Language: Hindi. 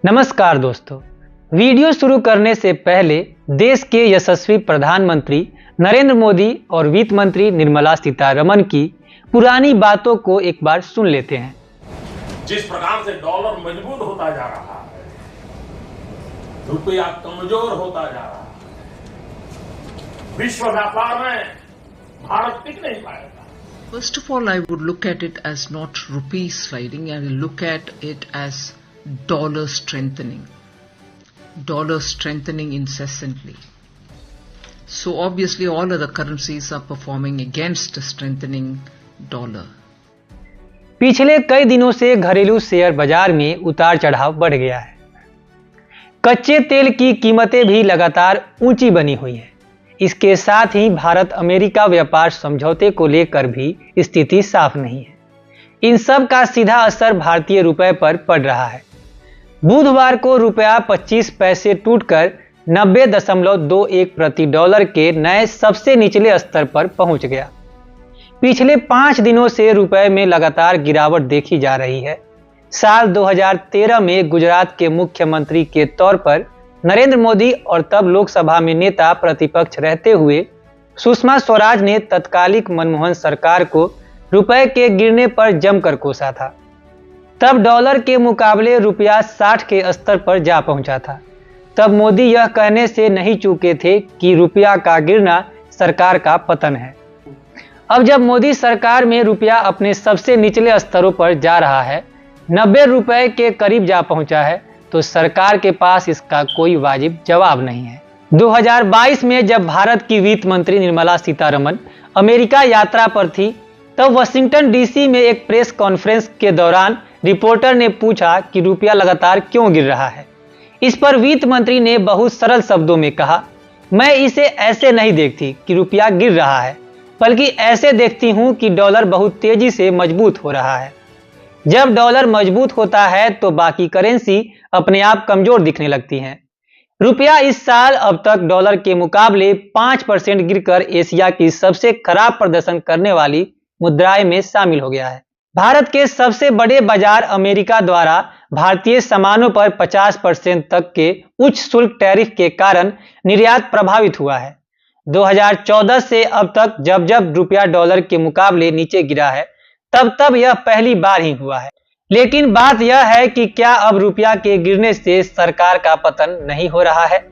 नमस्कार दोस्तों, वीडियो शुरू करने से पहले देश के यशस्वी प्रधानमंत्री नरेंद्र मोदी और वित्त मंत्री निर्मला सीतारमण की पुरानी बातों को एक बार सुन लेते हैं। जिस प्रकार से डॉलर मजबूत होता जा रहा है, रुपया कमजोर होता जा रहा है, विश्व व्यापार में भारत टिक नहीं पाएगा। First of all, I would look at it as not rupee sliding, I will look at it as dollar strengthening incessantly. So obviously all other currencies are performing against strengthening dollar. पिछले कई दिनों से घरेलू शेयर बाजार में उतार चढ़ाव बढ़ गया है। कच्चे तेल की कीमतें भी लगातार ऊंची बनी हुई है। इसके साथ ही भारत अमेरिका व्यापार समझौते को लेकर भी स्थिति साफ नहीं है। इन सब का सीधा असर भारतीय रुपए पर पड़ रहा है। बुधवार को रुपया 25 पैसे टूटकर 90.21 प्रति डॉलर के नए सबसे निचले स्तर पर पहुंच गया। पिछले 5 दिनों से रुपए में लगातार गिरावट देखी जा रही है। साल 2013 में गुजरात के मुख्यमंत्री के तौर पर नरेंद्र मोदी और तब लोकसभा में नेता प्रतिपक्ष रहते हुए सुषमा स्वराज ने तत्कालिक मनमोहन सरकार को रुपए के गिरने पर जमकर कोसा था। तब डॉलर के मुकाबले रुपया 60 के स्तर पर जा पहुंचा था। तब मोदी यह कहने से नहीं चूके थे कि रुपया का गिरना सरकार का पतन है। अब जब मोदी सरकार में रुपया अपने सबसे निचले स्तरों पर जा रहा है, 90 रुपए के करीब जा पहुंचा है, तो सरकार के पास इसका कोई वाजिब जवाब नहीं है। 2022 में जब भारत की वित्त मंत्री निर्मला सीतारमण अमेरिका यात्रा पर थी, तब वाशिंगटन डीसी में एक प्रेस कॉन्फ्रेंस के दौरान रिपोर्टर ने पूछा कि रुपया लगातार क्यों गिर रहा है। इस पर वित्त मंत्री ने बहुत सरल शब्दों में कहा, मैं इसे ऐसे नहीं देखती कि रुपया गिर रहा है, बल्कि ऐसे देखती हूं कि डॉलर बहुत तेजी से मजबूत हो रहा है। जब डॉलर मजबूत होता है तो बाकी करेंसी अपने आप कमजोर दिखने लगती हैं। रुपया इस साल अब तक डॉलर के मुकाबले 5% गिरकर एशिया की सबसे खराब प्रदर्शन करने वाली मुद्राएं में शामिल हो गया है। भारत के सबसे बड़े बाजार अमेरिका द्वारा भारतीय सामानों पर 50% तक के उच्च शुल्क टैरिफ के कारण निर्यात प्रभावित हुआ है। 2014 से अब तक जब जब रुपया डॉलर के मुकाबले नीचे गिरा है, तब यह पहली बार ही हुआ है। लेकिन बात यह है कि क्या अब रुपया के गिरने से सरकार का पतन नहीं हो रहा है?